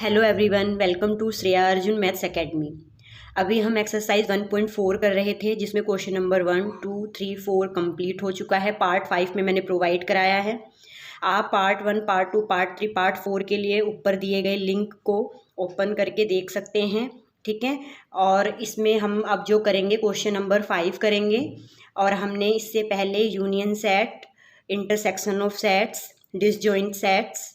Hello everyone, welcome to Shreya Arjun maths academy. अभी हम exercise 1.4 कर रहे थे जिसमें क्वेश्चन नंबर 1, 2, 3, 4 कंप्लीट हो चुका है। पार्ट 5 में मैंने प्रोवाइड कराया है। आप पार्ट 1, पार्ट 2, पार्ट 3, पार्ट 4 के लिए ऊपर दिए गए लिंक को ओपन करके देख सकते हैं, ठीक है। और इसमें हम अब जो करेंगे क्वेश्चन नंबर 5 करेंगे। और हमने इससे पहले union set, intersection of sets, disjoint sets,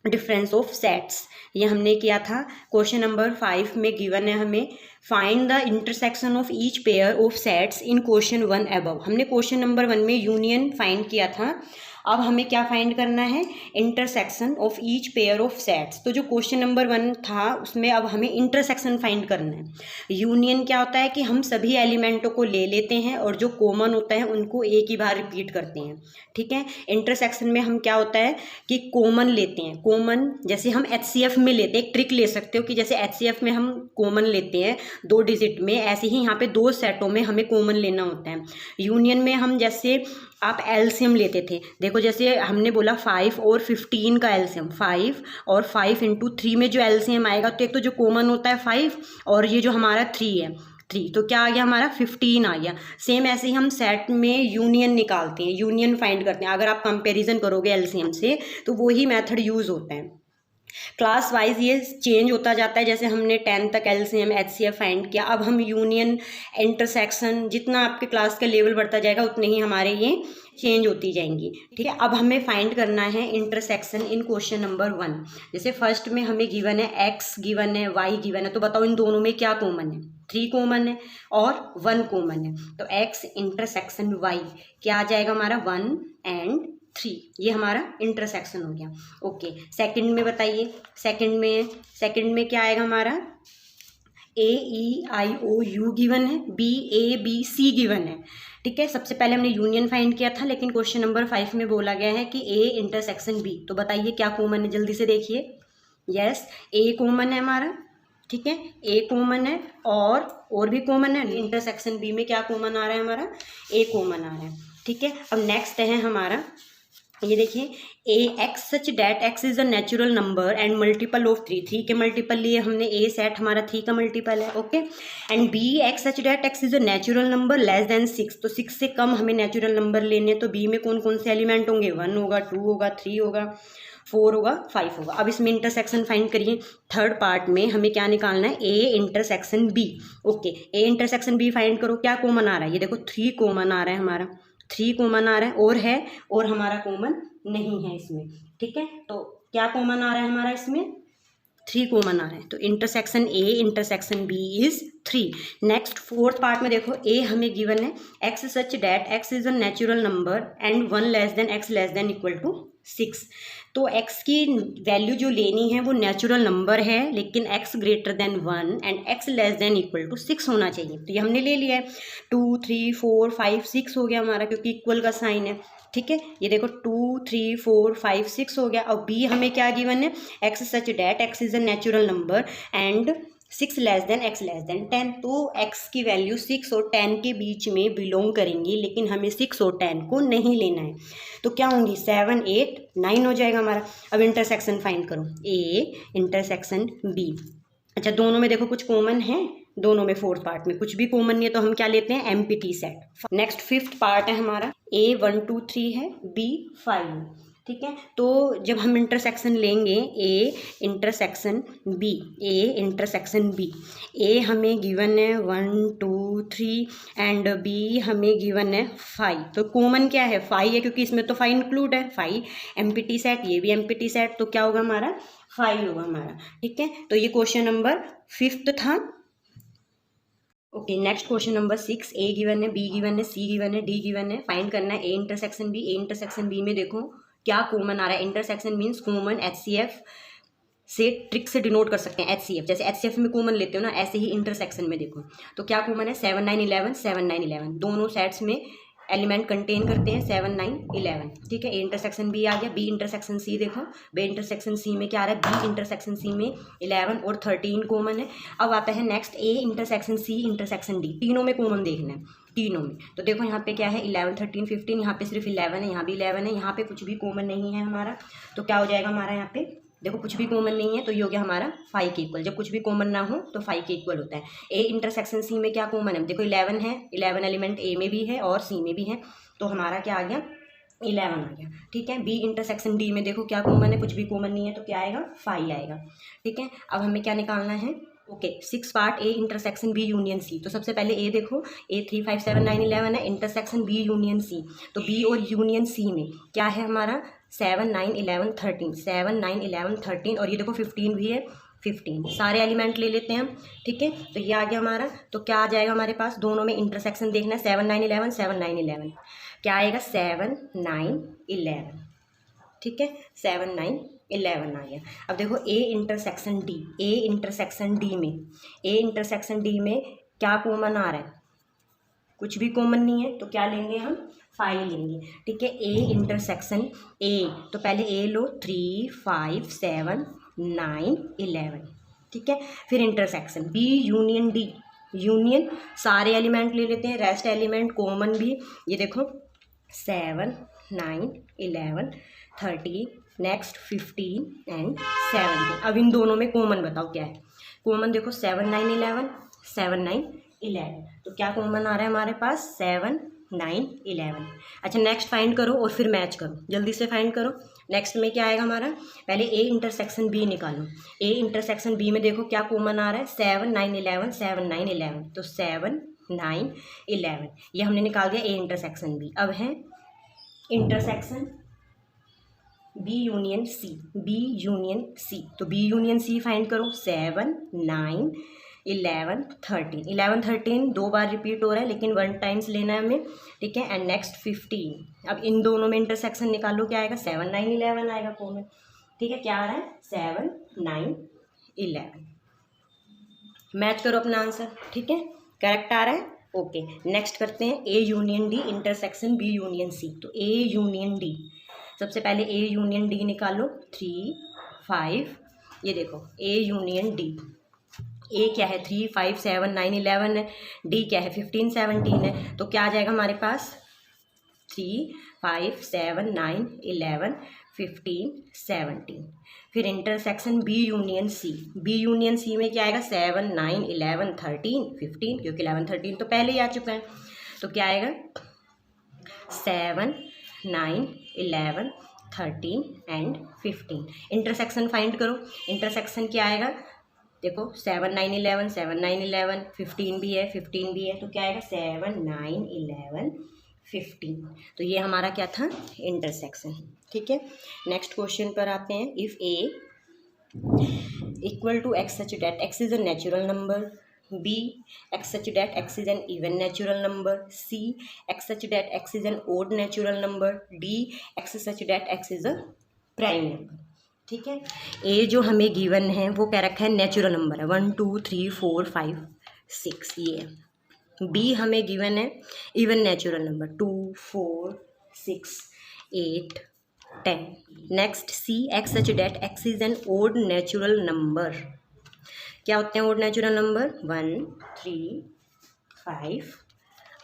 difference of sets, ये हमने किया था। क्वेश्चन नंबर 5 में गिवन है हमें find the intersection of each pair of sets in question 1 above. हमने क्वेश्चन नंबर 1 में यूनियन फाइंड किया था। अब हमें क्या फाइंड करना है? Intersection of each pair of sets. तो जो क्वेश्चन नंबर 1 था उसमें अब हमें इंटरसेक्शन फाइंड करना है। यूनियन क्या होता है कि हम सभी एलिमेंटों को ले लेते हैं और जो कॉमन होता है उनको एक ही बार रिपीट करते हैं, ठीक है। इंटरसेक्शन में हम क्या होता है कि कॉमन लेते हैं। कॉमन जैसे हम HCF में लेते हैं, एक ट्रिक ले सकते हो कि जैसे HCF में हम कॉमन लेते हैं 2 डिजिट में, ऐसे ही यहाँ पे 2 सेटों में हमें कॉमन लेना होता है। यूनियन में हम जैसे आप एलसीएम लेते थे, देखो जैसे हमने बोला 5 और 15 का एलसीएम, 5 और 5 इंटू 3 में जो एलसीएम आएगा, तो एक तो जो कॉमन होता है 5 और ये जो हमारा 3 है, 3, तो क्या आ गया हमारा 15 आ गया। सेम ऐसे ही हम सेट में यूनियन निकालते हैं, यूनियन फाइंड करते हैं। अगर आप कंपैरिजन करोगे एलसीएम से तो वही मेथड यूज होता है। क्लास वाइज ये चेंज होता जाता है। जैसे हमने 10 तक एलसीएम HCF फाइंड किया, अब हम यूनियन, इंटरसेक्शन, जितना आपके क्लास का लेवल बढ़ता जाएगा उतने ही हमारे ये चेंज होती जाएंगी, ठीक है। अब हमें फाइंड करना है इंटरसेक्शन इन क्वेश्चन नंबर 1। जैसे फर्स्ट में हमें गिवन है x गिवन है, y गिवन है, तो बताओ इन दोनों में क्या कॉमन है? 3 कॉमन है और 1 कॉमन है। तो x इंटरसेक्शन y क्या आ जाएगा हमारा? 1 एंड 3, ये हमारा इंटरसेक्शन हो गया। ओके, सेकंड में बताइए, सेकंड में क्या आएगा हमारा? AEIOU गिवन है, BABC गिवन है, ठीक है। सबसे पहले हमने यूनियन फाइंड किया था, लेकिन क्वेश्चन नंबर 5 में बोला गया है कि A इंटरसेक्शन B। तो बताइए क्या कॉमन है? जल्दी से देखिए। यस, A कॉमन है हमारा, ठीक है, A कॉमन है और भी कॉमन है। इंटरसेक्शन B में क्या कॉमन आ रहा है हमारा? A कॉमन आ रहा है, ठीक है। अब नेक्स्ट है हमारा, ये देखिए, x such that x is a natural number and multiple of 3। 3 के मल्टीपल लिए हमने, A सेट हमारा 3 का मल्टीपल है, okay. And B x such that x is a natural number less than 6। तो 6 से कम हमें नेचुरल नंबर लेने, तो B में कौन कौन से एलिमेंट होंगे? 1 होगा, 2 होगा, 3 होगा, 4 होगा, 5 होगा। अब इसमें इंटरसेक्शन फाइंड करिए। थर्ड पार्ट में हमें क्या निकालना है? A intersection B। Okay, A intersection B find करो। क्या कॉमन आ रहा है? ये देखो 3 कॉमन आ रहा है हमारा, 3 कॉमन आ रहा है, और हमारा कॉमन नहीं है इसमें, ठीक है। तो क्या कॉमन आ रहा है हमारा इसमें? 3 कॉमन आ रहा है। तो intersection A intersection B is 3। Next fourth part में देखो, A हमें गिवन है x such that x is a natural number and 1 less than x less than equal to 6। तो x की वैल्यू जो लेनी है वो नेचुरल नंबर है, लेकिन x greater than 1 and x less than equal to 6 होना चाहिए। तो ये हमने ले लिया है। 2, 3, 4, 5, 6 हो गया हमारा, क्योंकि इक्वल का साइन है, ठीक है। ये देखो 2, 3, 4, 5, 6 हो गया। और B हमें क्या गिवन है? x such that x is a natural number and 6 less than x less then 10। तो x की वैल्यू 6 और 10 के बीच में बिलोंग करेंगी, लेकिन हमें 6 और 10 को नहीं लेना है। तो क्या होंगी? 7, 8, 9 हो जाएगा हमारा। अब इंटरसेक्शन फाइंड करो, A इंटरसेक्शन B। अच्छा, दोनों में देखो कुछ कॉमन है, दोनों में फोर्थ पार्ट में कुछ भी कॉमन नहीं है, तो हम क्या लेते हैं? Empty set. Next fifth part है हमारा, A 1, 2, 3 है, B 5 है, ठीक है। तो जब हम इंटरसेक्शन लेंगे A intersection B, A intersection B, A हमें गिवन है 1, 2, 3 एंड B हमें गिवन है 5। तो कॉमन क्या है? 5 है, क्योंकि इसमें तो 5 इंक्लूड है। 5 एम्प्टी सेट, ये भी एम्प्टी सेट, तो क्या होगा हमारा? 5 होगा हमारा, ठीक है। तो ये क्वेश्चन नंबर 5 था। Okay, next question number 6। A given है, B गिवन है, C गिवन है, D गिवन है। फाइंड करना है A intersection B। A intersection B में देखो क्या कॉमन आ रहा है। इंटरसेक्शन मीन्स कॉमन, HCF से ट्रिक से डिनोट कर सकते हैं। HCF जैसे HCF में कॉमन लेते हो ना, ऐसे ही इंटरसेक्शन में देखो तो क्या कॉमन है? 7, 9, 11, 7, 9, 11 दोनों सेट्स में एलिमेंट कंटेन करते हैं 7, 9, 11, ठीक है। A इंटरसेक्शन B आ गया। B इंटरसेक्शन C देखो, B इंटरसेक्शन C में क्या आ रहा है? B इंटरसेक्शन C में 11 और 13 कॉमन है। अब आता है next A intersection C intersection D। तीनों में कॉमन देखना है, तीनों में। तो देखो यहाँ पे क्या है? 11, 13, 15, यहाँ पे सिर्फ 11 है, यहाँ भी 11 है, यहाँ पे कुछ भी कॉमन नहीं है हमारा। तो क्या हो जाएगा हमारा यहाँ पे? देखो कुछ भी कॉमन नहीं है तो ये हो गया हमारा 5 के इक्वल। जब कुछ भी कॉमन ना हो तो 5 के इक्वल होता है। ए इंटरसेक्शन सी में क्या कॉमन है, देखो 11 है, 11 एलिमेंट ए में भी है और सी में भी है, तो हमारा क्या आ गया 11 आ गया। ठीक है, बी इंटरसेक्शन डी में देखो क्या कॉमन है, कुछ भी कॉमन नहीं है तो क्या आएगा 5 आएगा। ठीक है, अब हमें क्या निकालना है, okay 6 part A intersection B union C. तो सबसे पहले ए देखो, ए 3 5 7 9 11 है, इंटरसेक्शन बी यूनियन सी, तो बी और यूनियन सी में क्या है हमारा 7 9 11 13, 7 9 11 13 और ये देखो 15 भी है, 15 सारे एलिमेंट ले लेते हैं हम। ठीक है, तो ये आ गया हमारा, तो क्या आ जाएगा हमारे पास, दोनों में इंटरसेक्शन देखना है, 7 9 11 7 9 11 क्या आएगा 7 9 11। ठीक है, 7 9 11 आ गया। अब देखो A intersection D, A intersection D में, ए इंटरसेक्शन डी में क्या कॉमन आ रहा है, कुछ भी कॉमन नहीं है तो क्या लेंगे हम 5 लेंगे। ठीक है, ए इंटरसेक्शन ए, तो पहले ए लो 3 5 7 9 11। ठीक है, फिर intersection B union D, union सारे एलिमेंट ले लेते हैं, रेस्ट एलिमेंट कॉमन भी, ये देखो 7 9 11 30 नेक्स्ट 15 एंड 17। अब इन दोनों में कॉमन बताओ क्या है, कॉमन देखो 7 9 11 7 9 11, तो क्या कॉमन आ रहा है हमारे पास 7 9 11। अच्छा नेक्स्ट फाइंड करो और फिर मैच करो, जल्दी से फाइंड करो। नेक्स्ट में क्या आएगा हमारा, पहले ए इंटरसेक्शन बी निकालो, ए इंटरसेक्शन बी में देखो क्या कॉमन आ रहा है 7 9 11 7 9 11, तो 7 9 11 ये हमने निकाल दिया ए इंटरसेक्शन बी। अब है intersection B union C, B union C, तो बी यूनियन सी फाइंड करो 7 9 11 13, 11 13 दो बार रिपीट हो रहा है लेकिन 1 टाइम्स लेना है हमें। ठीक है, एंड नेक्स्ट 15। अब इन दोनों में इंटरसेक्शन निकालो, क्या आएगा 7 9 11 आएगा कॉमन। ठीक है, क्या आ रहा है 7 9 11, मैच करो अपना आंसर। ठीक है, करेक्ट आ रहा है। ओके नेक्स्ट करते हैं A union D intersection B union C. तो ए यूनियन डी, सबसे पहले ए यूनियन डी निकालो 3 5, ये देखो ए यूनियन डी, ए क्या है 3 5 7 9 11 है, डी क्या है 15 17 है, तो क्या आ जाएगा हमारे पास 3 5 7 9 11 15 17। फिर intersection B union C, B union C में क्या आएगा 7 9 11 13 15, क्योंकि 11 13 तो पहले ही आ चुका है, तो क्या आएगा 7 9 11 13 एंड 15। इंटरसेक्शन फाइंड करो, इंटरसेक्शन क्या आएगा, देखो 7 9 11 7 9 11 15 भी है 15 भी है, तो क्या आएगा 7 9 11 15। तो ये हमारा क्या था इंटरसेक्शन। ठीक है, नेक्स्ट क्वेश्चन पर आते हैं। If A equal to X such that X is a natural number, B X such that X is an even natural number, C X such that X is an odd natural number, D X such that X is a prime number. ठीक है, ए जो हमें given है वो क्या रखा है natural number है 1 2 3 4 5 6 ये है। बी हमें गिवन है even natural number 2 4 6 8 10। Next C X such that X is an odd natural number, क्या होते हैं odd natural number 1 3 5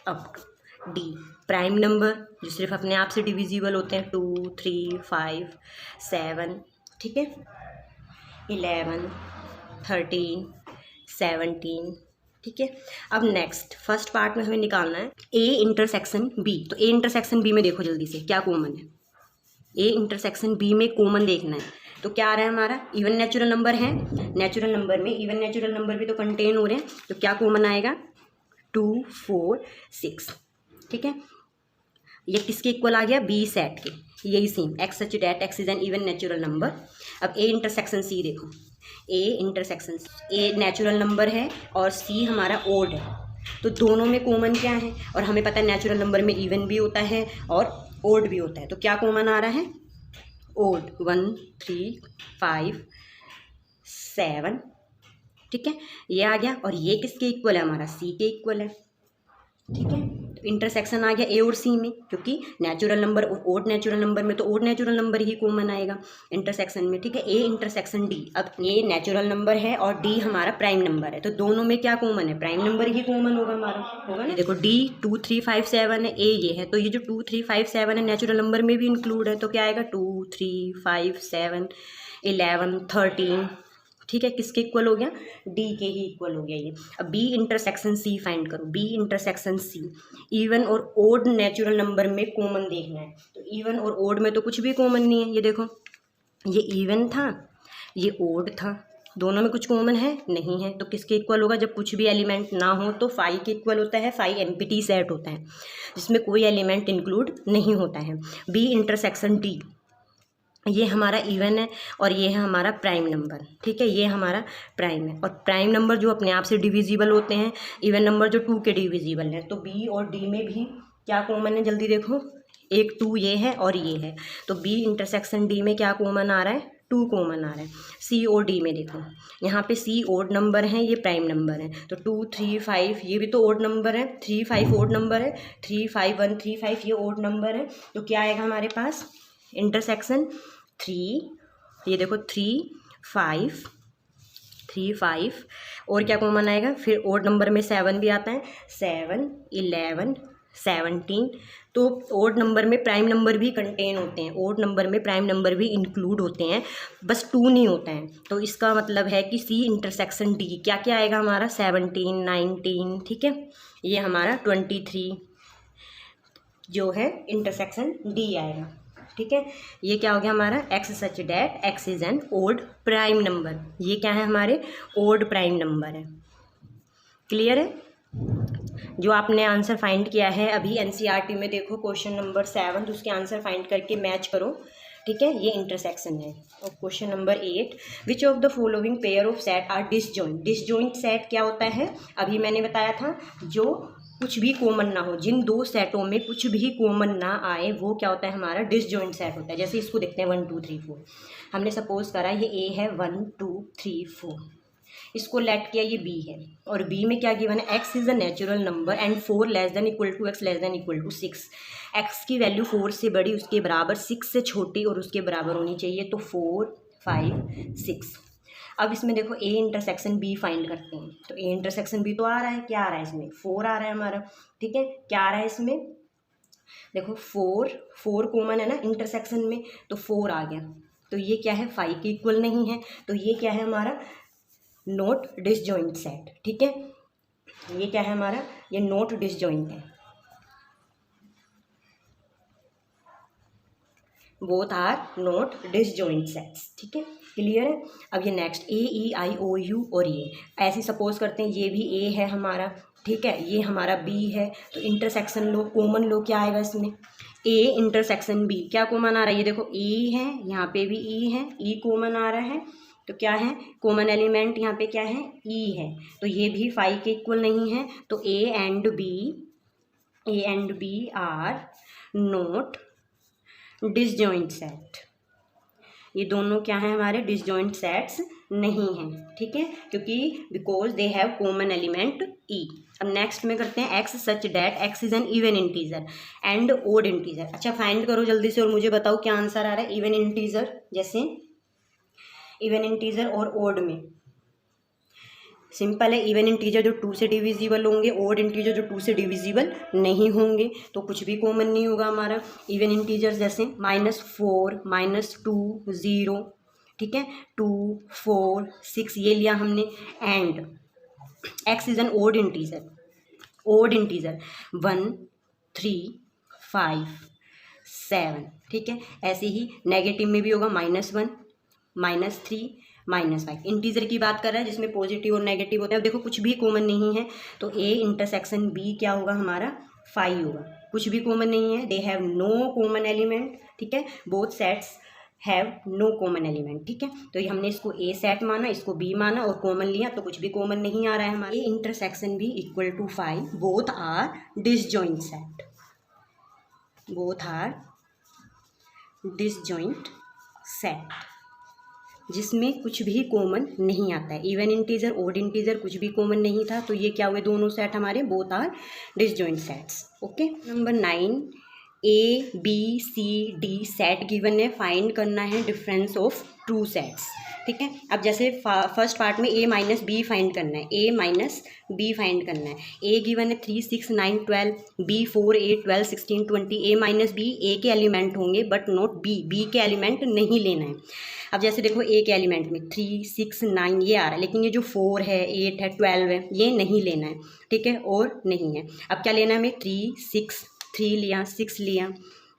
up to. D prime number जो सिर्फ अपने आप से डिविजिबल होते हैं 2 3 5 7। ठीक है, 11 13 17। ठीक है, अब नेक्स्ट फर्स्ट पार्ट में हमें निकालना है ए इंटरसेक्शन बी। तो ए इंटरसेक्शन बी में देखो जल्दी से क्या कॉमन है, ए इंटरसेक्शन बी में कॉमन देखना है, तो क्या आ रहा है हमारा इवन नेचुरल नंबर है, नेचुरल नंबर में इवन नेचुरल नंबर भी तो कंटेन हो रहे हैं, तो क्या कॉमन आएगा 2 4 6। ठीक है, ये किसके इक्वल आ गया बी सेट के, यही same x such that X is an even natural number. अब ए इंटरसेक्शन सी देखो, A intersection a natural number है और सी हमारा ओड है, तो दोनों में कॉमन क्या है, और हमें पता है नेचुरल नंबर में इवन भी होता है और ओड भी होता है, तो क्या कॉमन आ रहा है ओड 1 3 5 7। ठीक है, ये आ गया, और ये किसके इक्वल है हमारा सी के इक्वल है। ठीक है, तो इंटरसेक्शन आ गया ए और सी में, क्योंकि नेचुरल नंबर और ओड नेचुरल नंबर में तो ओड नेचुरल नंबर ही कॉमन आएगा इंटरसेक्शन में, ठीक है। ए इंटरसेक्शन डी, अब ये नेचुरल नंबर है और डी हमारा प्राइम नंबर है, तो दोनों में क्या कॉमन है, प्राइम नंबर ही कॉमन होगा हमारा, होगा ना। देखो डी 2 3 5 7 है, ए ये है, तो ये जो 2 3 5 7 है नेचुरल नंबर में भी इंक्लूड है, तो क्या आएगा 2 3 5 7 11 13, ठीक है। किसके इक्वल हो गया, डी के ही इक्वल हो गया ये। अब बी इंटरसेक्शन सी फाइंड करो, बी इंटरसेक्शन सी, इवन और ओड नेचुरल नंबर में कॉमन देखना है, तो इवन और ओड में तो कुछ भी कॉमन नहीं है, ये देखो ये इवन था ये ओड था, दोनों में कुछ कॉमन है नहीं है, तो किसके इक्वल होगा, जब कुछ भी एलिमेंट ना हो तो फाई के इक्वल होता है, फाई एम्प्टी सेट होता है जिसमें कोई एलिमेंट इंक्लूड नहीं होता है। बी इंटरसेक्शन डी, ये हमारा इवन है और ये है हमारा प्राइम नंबर, ठीक है, ये हमारा प्राइम है, और प्राइम नंबर जो अपने आप से डिविजिबल होते हैं, इवन नंबर जो 2 के डिविजिबल हैं, तो बी और डी में भी क्या कॉमन है, जल्दी देखो, एक 2 ये है और ये है, तो बी इंटरसेक्शन डी में क्या कॉमन आ रहा है, 2 कॉमन आ रहा है। सी और डी में देखो, यहाँ पे सी ओड नंबर है, ये प्राइम नंबर है, तो 2 3 5 ये भी तो ओड नंबर है, 3 5 ओड नंबर है, 3 5 1 3 5 ये ओड नंबर है, तो क्या आएगा हमारे पास इंटरसेक्शन 3, ये देखो 3 5 3 5 और क्या कॉमन आएगा, फिर ओड नंबर में 7 भी आता है, 7 11 17, तो ओड नंबर में प्राइम नंबर भी कंटेन होते हैं, ओड नंबर में प्राइम नंबर भी इंक्लूड होते हैं, बस 2 नहीं होता है, तो इसका मतलब है कि सी इंटरसेक्शन डी क्या क्या आएगा हमारा 17 19, ठीक है, ये हमारा 23 जो है इंटरसेक्शन डी आएगा, ठीक है। ये क्या हो गया हमारा X such that X is an odd prime number, ये क्या है हमारे ओड प्राइम नंबर है, क्लियर है। जो आपने आंसर फाइंड किया है अभी एनसीईआरटी में देखो क्वेश्चन नंबर 7, तो उसके आंसर फाइंड करके मैच करो, ठीक है, ये इंटरसेक्शन है। और question number 8, which of the following pair of set are disjoint, disjoint set क्या होता है, अभी मैंने बताया था जो कुछ भी कॉमन ना हो, जिन दो सेटों में कुछ भी कॉमन ना आए वो क्या होता है हमारा डिसजॉइंट सेट होता है। जैसे इसको देखते हैं 1 2 3 4, हमने सपोज करा ये ए है 1 2 3 4, इसको लेट किया ये बी है, और बी में क्या गिवन है X is a natural number and 4 less than equal to X less than equal to 6, X की वैल्यू 4 से बड़ी उसके बराबर, 6 से छोटी और उसके बराबर होनी चाहिए, तो 4 5 6। अब इसमें देखो ए इंटरसेक्शन बी फाइंड करते हैं, तो ए इंटरसेक्शन बी तो आ रहा है, क्या आ रहा है इसमें 4 आ रहा है हमारा, ठीक है, क्या आ रहा है इसमें देखो 4 कॉमन है ना इंटरसेक्शन में, तो 4 आ गया, तो ये क्या है 5 के इक्वल नहीं है, तो ये क्या है हमारा नॉट डिसजॉइंट सेट, ठीक है, ये क्या है हमारा ये नॉट डिसजॉइंट है, both are not disjoint sets, ठीक है, क्लियर है। अब ये next A E I O you और ये ऐसे सपोज करते हैं ये भी ए है हमारा, ठीक है, ये हमारा बी है, तो इंटरसेक्शन लो कॉमन लो क्या आएगा इसमें ए इंटरसेक्शन बी, क्या कॉमन आ रहा है, ये देखो ई है, यहाँ पे भी ई है, ई कॉमन आ रहा है, तो क्या है कॉमन एलिमेंट यहाँ पे क्या है ई है, तो ये भी 5 के इक्वल नहीं है, तो A and B are not disjoint set, ये दोनों क्या है हमारे डिसजॉइंट सेट्स नहीं हैं, ठीक है, क्योंकि because they have common element E. अब नेक्स्ट में करते हैं X such that X is an even integer and odd integer, अच्छा फाइंड करो जल्दी से और मुझे बताओ क्या आंसर आ रहा है। इवन इंटीजर, जैसे इवन इंटीजर और ओड में सिंपल है, इवन इंटीजर जो 2 से डिविजिबल होंगे, ओड इंटीजर जो 2 से डिविजिबल नहीं होंगे, तो कुछ भी कॉमन नहीं होगा हमारा। इवन इंटीजर जैसे -4 -2 0, ठीक है, 2 4 6 ये लिया हमने, and X is an odd integer 1 3 5 7, ठीक है, ऐसे ही नेगेटिव में भी होगा -1 -3 -5, इंटीजर की बात कर रहा है जिसमें पॉजिटिव और नेगेटिव होते हैं। अब देखो कुछ भी कॉमन नहीं है, तो ए इंटरसेक्शन बी क्या होगा हमारा 5 होगा, कुछ भी कॉमन नहीं है, they have no common element, ठीक है, both sets have no common element, ठीक है, तो ये हमने इसको ए सेट माना, इसको बी माना और कॉमन लिया, तो कुछ भी कॉमन नहीं आ रहा है हमारा। A intersection B equal to 5, both are disjoint set, both are disjoint set, जिसमें कुछ भी कॉमन नहीं आता है, इवन इंटीजर ओड इंटीजर कुछ भी कॉमन नहीं था, तो ये क्या हुए, दोनों सेट हमारे both are disjoint sets. Okay, number 9, A B C D set given है, फाइंड करना है डिफरेंस ऑफ ट्रू सेट्स। ठीक है, अब जैसे फर्स्ट पार्ट में ए माइनस बी फाइंड करना है, ए माइनस बी फाइंड करना है। ए गिवन है 3 6 9 12, बी 4 8 12 16 20। ए माइनस बी, ए के एलिमेंट होंगे बट नॉट बी, बी के एलिमेंट नहीं लेना है। अब जैसे देखो ए के एलिमेंट में 3 6 9 ये आ रहा है, लेकिन ये जो 4 है 8 है 12 है ये नहीं लेना है। ठीक है, और नहीं है। अब क्या लेना है हमें, 3 6 3 लिया, 6 लिया,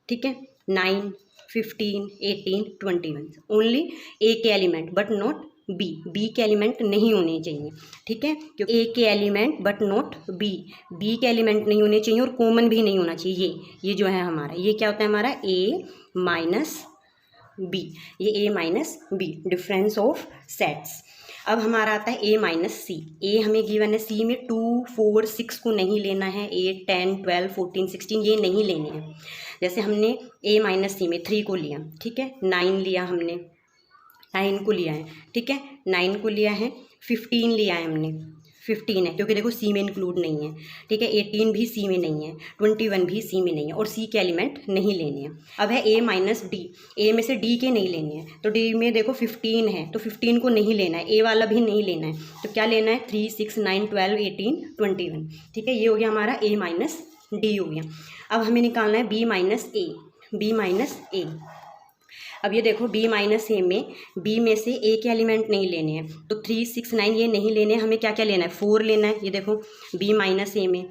ठीक है, 9 15 18 21, ओनली ए के element but not B, B के एलिमेंट नहीं होने चाहिए। ठीक है, क्योंकि ए के element but not B, B के एलिमेंट नहीं होने चाहिए और कॉमन भी नहीं होना चाहिए। ये जो है हमारा, ये क्या होता है हमारा, ए माइनस बी, ये A minus B, difference of sets. अब हमारा आता है ए माइनस सी। ए हमें गिवन है, सी में 2 4 6 को नहीं लेना है, 8 10 12 14 16 ये नहीं लेने हैं। जैसे हमने ए माइनस सी में 3 को लिया, ठीक है, 9 लिया हमने, 9 को लिया है, ठीक है, 9 को लिया है, 15 लिया है हमने, 15 है क्योंकि देखो सी में इंक्लूड नहीं है, ठीक है, 18 भी सी में नहीं है, 21 भी सी में नहीं है, और सी के एलिमेंट नहीं लेने हैं। अब है ए माइनस डी, ए में से डी के नहीं लेने हैं, तो डी में देखो 15 है तो 15 को नहीं लेना है, ए वाला भी नहीं लेना है, तो क्या लेना है, 3 6 9 12 18 21। ठीक है, ये हो गया हमारा ए माइनस डी हो गया। अब हमें निकालना है बी माइनस ए, बी माइनस ए। अब ये देखो बी माइनस ए में, बी में से ए के एलिमेंट नहीं लेने हैं, तो 3 6 9 ये नहीं लेने हैं, हमें क्या क्या लेना है, 4 लेना है। ये देखो बी माइनस ए में,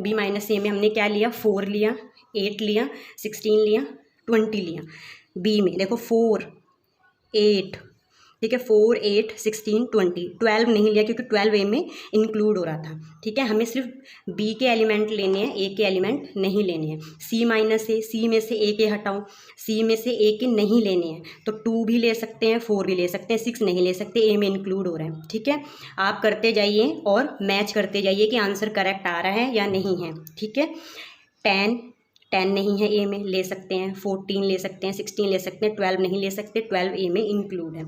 बी माइनस ए में हमने क्या लिया, 4 लिया, 8 लिया, 16 लिया, 20 लिया। बी में देखो 4 8, ठीक है, 4 8 16 20, 12 नहीं लिया क्योंकि 12 ए में इंक्लूड हो रहा था। ठीक है, हमें सिर्फ बी के एलिमेंट लेने हैं, ए के एलिमेंट नहीं लेने हैं। सी माइनस ए, सी में से ए के हटाओ, सी में से ए के नहीं लेने हैं, तो 2 भी ले सकते हैं, 4 भी ले सकते हैं, 6 नहीं ले सकते, ए में इंक्लूड हो रहा है। ठीक है, आप करते जाइए और मैच करते जाइए कि आंसर करेक्ट आ रहा है या नहीं है। ठीक है, 10 नहीं है, ए में ले सकते हैं, 14 ले सकते हैं, 16 ले सकते हैं, 12 नहीं ले सकते, 12 ए में इंक्लूड है।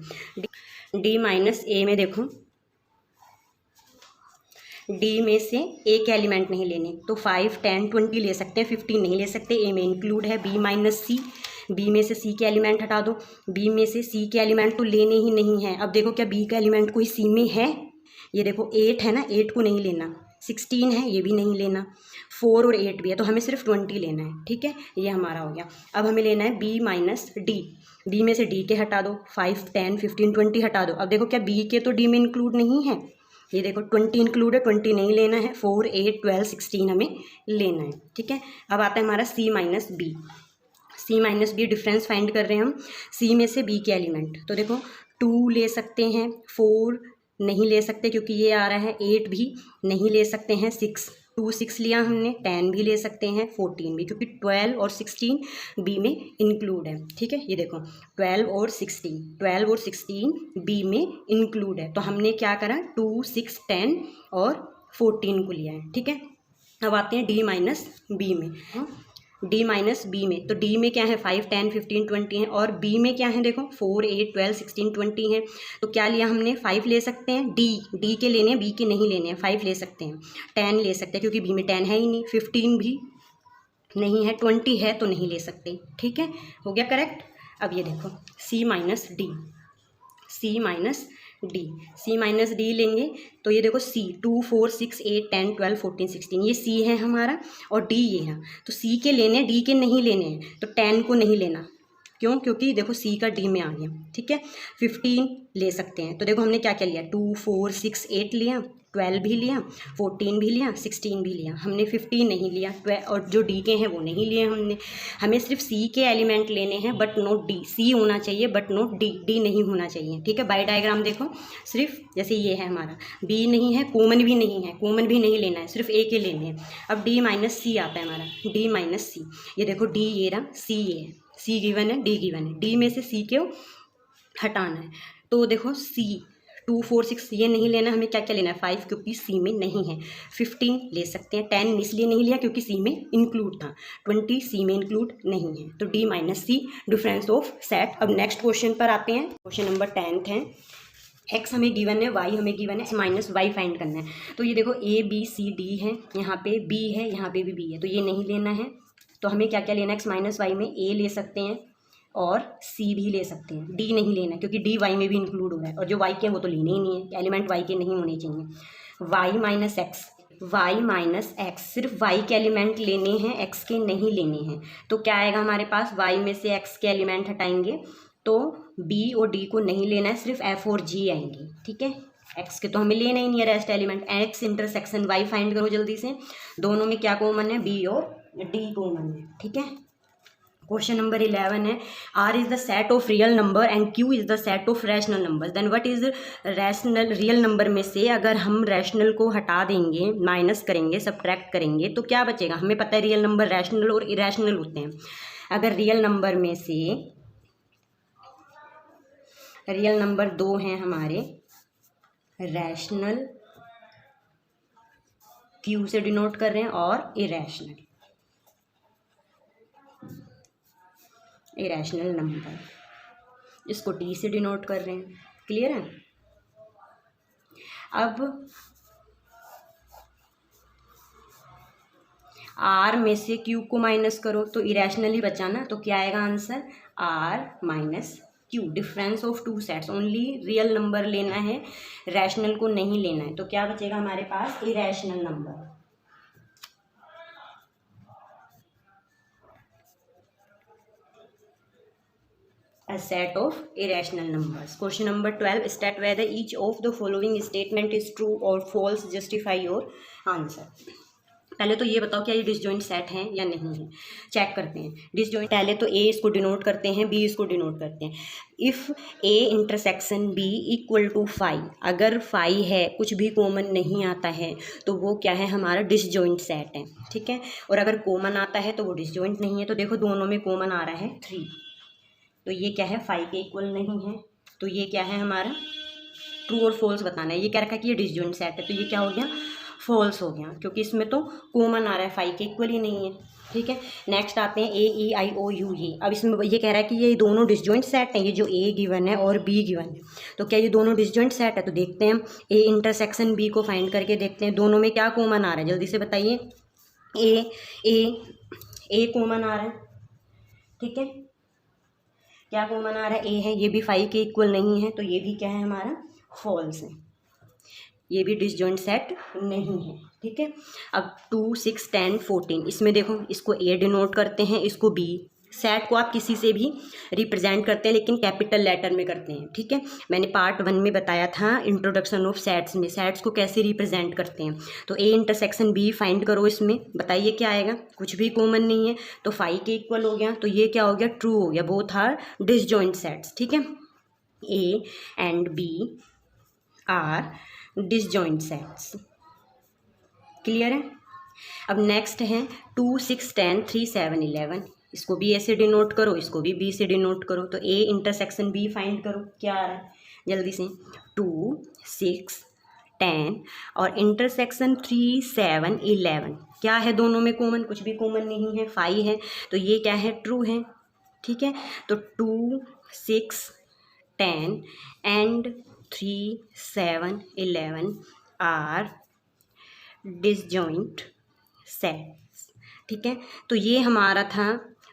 डी माइनस ए में देखो, डी में से ए के एलिमेंट नहीं लेने, तो 5 10 20 ले सकते हैं, 15 नहीं ले सकते, ए में इंक्लूड है। बी माइनस सी, बी में से सी के एलिमेंट हटा दो, बी में से सी के एलिमेंट तो लेने ही नहीं है। अब देखो क्या बी का एलिमेंट कोई सी में है, ये देखो 8 है ना, 8 को नहीं लेना, 16 है ये भी नहीं लेना, 4 और 8 भी है, तो हमें सिर्फ 20 लेना है। ठीक है, ये हमारा हो गया। अब हमें लेना है बी माइनस डी, बी में से डी के हटा दो, 5 10 15 20 हटा दो। अब देखो क्या बी के तो डी में इंक्लूड नहीं है, ये देखो 20 इंक्लूड है, 20 नहीं लेना है, 4 8 12 16 हमें लेना है। ठीक है, अब आता है हमारा सी माइनस बी। सी माइनस बी डिफरेंस फाइंड कर रहे हैं हम, सी में से बी के एलिमेंट, तो देखो 2 ले सकते हैं, 4 नहीं ले सकते क्योंकि ये आ रहा है, 8 भी नहीं ले सकते हैं, 2 6 लिया हमने, 10 भी ले सकते हैं, 14 भी, क्योंकि 12 और 16 बी में इंक्लूड है। ठीक है, ये देखो 12 और 16 बी में इंक्लूड है, तो हमने क्या करा, 2 6 10 और 14 को लिया है। ठीक है, अब आते हैं डी माइनस बी में। डी माइनस बी में, तो डी में क्या है, 5 10 15 20 है, और बी में क्या है देखो 4 8 12 16 20 है, तो क्या लिया हमने, 5 ले सकते हैं, डी के लेने हैं, बी के नहीं लेने हैं, 5 ले सकते हैं, 10 ले सकते हैं क्योंकि बी में 10 है ही नहीं, 15 भी नहीं है, 20 है तो नहीं ले सकते। ठीक है, हो गया करेक्ट। अब ये देखो सी माइनस डी, सी माइनस डी, सी माइनस डी लेंगे तो ये देखो सी 2 4 6 8 10 12 14 16 ये सी है हमारा, और डी ये है, तो सी के लेने, डी के नहीं लेने हैं, तो 10 को नहीं लेना, क्यों, क्योंकि देखो सी का डी में आ गया। ठीक है, 15 ले सकते हैं, तो देखो हमने क्या क्या लिया, 2 4 6 8 लिया, 12 भी लिया, 14 भी लिया, 16 भी लिया, हमने 15 नहीं लिया, और जो डी के हैं वो नहीं लिए हमने। हमें सिर्फ सी के एलिमेंट लेने हैं बट नॉट डी, सी होना चाहिए बट नॉट डी, डी नहीं होना चाहिए। ठीक है, बाय डायग्राम देखो, सिर्फ जैसे ये है हमारा, बी नहीं है, कॉमन भी नहीं है, कॉमन भी नहीं लेना है, सिर्फ ए के लेने हैं। अब डी माइनस सी आता है हमारा, डी माइनस सी, ये देखो डी ये रहा, सी ये है, सी गिवन है, डी गिवन है, डी में से सी को हटाना है, तो देखो सी 2 4 6 ये नहीं लेना, हमें क्या क्या लेना है 5 क्योंकि सी में नहीं है, 15 ले सकते हैं, 10 इसलिए नहीं लिया क्योंकि सी में इंक्लूड था, 20 सी में इंक्लूड नहीं है, तो D minus C difference of set. अब नेक्स्ट क्वेश्चन पर आते हैं, क्वेश्चन नंबर 10 है। एक्स हमें गिवन है, वाई हमें गिवन है, माइनस वाई फाइंड करना है। तो ये देखो ए बी सी डी है, यहाँ पे बी है, यहाँ पे भी बी है, तो ये नहीं लेना है। तो हमें क्या क्या लेना है, एक्स माइनस वाई में ए ले सकते हैं और सी भी ले सकते हैं, डी नहीं लेना क्योंकि डी वाई में भी इंक्लूड हो रहा है, और जो वाई के हैं वो तो लेने ही नहीं है, एलिमेंट वाई के नहीं होने चाहिए। Y minus X, Y minus X, सिर्फ वाई के एलिमेंट लेने हैं, एक्स के नहीं लेने हैं। तो क्या आएगा हमारे पास, वाई में से एक्स के एलिमेंट हटाएंगे तो बी और डी को नहीं लेना है, सिर्फ एफ और जी आएंगे, ठीक है। एक्स के तो हमें लेना ही नहीं है rest element. X intersection Y find करो जल्दी से, दोनों में क्या कॉमन है, बी और डी कॉमन है, ठीक है। क्वेश्चन नंबर 11 है, R is the set of real number and Q is the set of rational number, then what is rational. Real number में से अगर हम रैशनल को हटा देंगे, माइनस करेंगे, सब्ट्रैक्ट करेंगे तो क्या बचेगा, हमें पता है रियल नंबर रैशनल और इरैशनल होते हैं। अगर रियल नंबर में से, रियल नंबर 2 हैं हमारे, रैशनल क्यू से डिनोट कर रहे हैं और इरैशनल, इरैशनल नंबर इसको टी से डिनोट कर रहे हैं, क्लियर है। अब आर में से क्यू को माइनस करो तो इरैशनल ही बचा ना, तो क्या आएगा answer, R minus Q, difference of two sets, only real number लेना है, रैशनल को नहीं लेना है। तो क्या बचेगा हमारे पास, irrational number. A set of irrational numbers. Question number 12, state whether each of the following statement is true or false, justify your answer. पहले तो ये बताओ क्या ये डिसजॉइंट सेट हैं या नहीं है, चेक करते हैं। डिसजॉइंट पहले तो ए इसको डिनोट करते हैं, बी इसको डिनोट करते हैं। If A intersection B equal to 5, अगर 5 है, कुछ भी कॉमन नहीं आता है तो वो क्या है, हमारा डिसजॉइंट सेट है, ठीक है। और अगर कॉमन आता है तो वो डिसजॉइंट नहीं है। तो देखो दोनों में कॉमन आ रहा है 3, तो ये क्या है, 5 के इक्वल नहीं है, तो ये क्या है हमारा, ट्रू और फॉल्स बताना है। ये क्या रखा कि ये डिसजॉइंट सेट है, तो ये क्या हो गया, फॉल्स हो गया, क्योंकि इसमें तो कॉमन आ रहा है, 5 के इक्वल ही नहीं है, ठीक है। नेक्स्ट आते हैं ए ई आई ओ यू ये। अब इसमें ये कह रहा है कि ये दोनों डिसजॉइंट सेट हैं, ये जो ए गिवन है और बी गिवन है, तो क्या ये दोनों डिसजॉइंट सेट है। तो देखते हैं ए इंटरसेक्शन बी को फाइंड करके देखते हैं दोनों में क्या कॉमन आ रहा है, जल्दी से बताइए। ए कॉमन आ रहा है, ठीक है, क्या कॉमन आ रहा है, ए है, ये भी 5 के इक्वल नहीं है, तो ये भी क्या है हमारा, फॉल्स है, ये भी डिसजॉइंट सेट नहीं है, ठीक है। अब 2 6 10 14, इसमें देखो इसको ए डिनोट करते हैं, इसको बी। सेट को आप किसी से भी रिप्रेजेंट करते हैं लेकिन कैपिटल लेटर में करते हैं, ठीक है। मैंने पार्ट 1 में बताया था इंट्रोडक्शन ऑफ सेट्स में, सेट्स को कैसे रिप्रेजेंट करते हैं। तो ए इंटरसेक्शन बी फाइंड करो, इसमें बताइए क्या आएगा, कुछ भी कॉमन नहीं है, तो 5 के इक्वल हो गया, तो ये क्या हो गया, ट्रू हो गया, बोथ आर डिसजॉइंट सेट्स, ठीक है। A and B are disjoint sets, clear है। अब नेक्स्ट है 2 6 10 3 7 11, इसको बी ए से डिनोट करो, इसको भी बी से डिनोट करो, तो ए इंटरसेक्शन बी फाइंड करो, क्या आ रहा है जल्दी से, 2 6 10 और इंटरसेक्शन 3 7 11, क्या है दोनों में कॉमन, कुछ भी कॉमन नहीं है, 5 है, तो ये क्या है, ट्रू है, ठीक है। तो 2 6 10 एंड 3 7 11 आर डिसजॉइंट सेट्स, ठीक है। तो ये हमारा था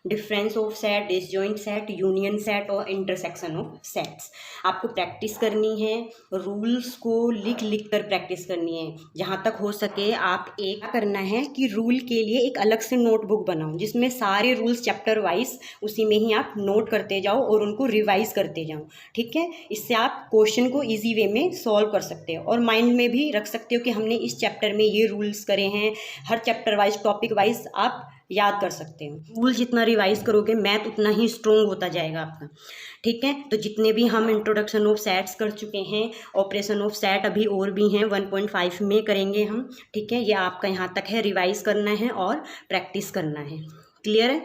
difference of set, disjoint set, union set और इंटरसेक्शन ऑफ सेट्स। आपको प्रैक्टिस करनी है, रूल्स को लिख लिख कर प्रैक्टिस करनी है, जहाँ तक हो सके आप एक करना है कि रूल के लिए एक अलग से नोटबुक बनाओ जिसमें सारे रूल्स चैप्टर वाइज उसी में ही आप नोट करते जाओ और उनको रिवाइज करते जाओ, ठीक है। इससे आप क्वेश्चन को ईजी वे में सॉल्व कर सकते हो और माइंड में भी रख सकते हो कि हमने इस चैप्टर में ये रूल्स करे हैं, हर चैप्टर वाइज टॉपिक वाइज आप याद कर सकते हो। रूल जितना रिवाइज करोगे मैथ उतना ही स्ट्रॉन्ग होता जाएगा आपका, ठीक है। तो जितने भी हम इंट्रोडक्शन ऑफ सेट्स कर चुके हैं, ऑपरेशन ऑफ सेट अभी और भी हैं, 1.5 में करेंगे हम, ठीक है। ये आपका यहाँ तक है, रिवाइज करना है और प्रैक्टिस करना है, क्लियर है।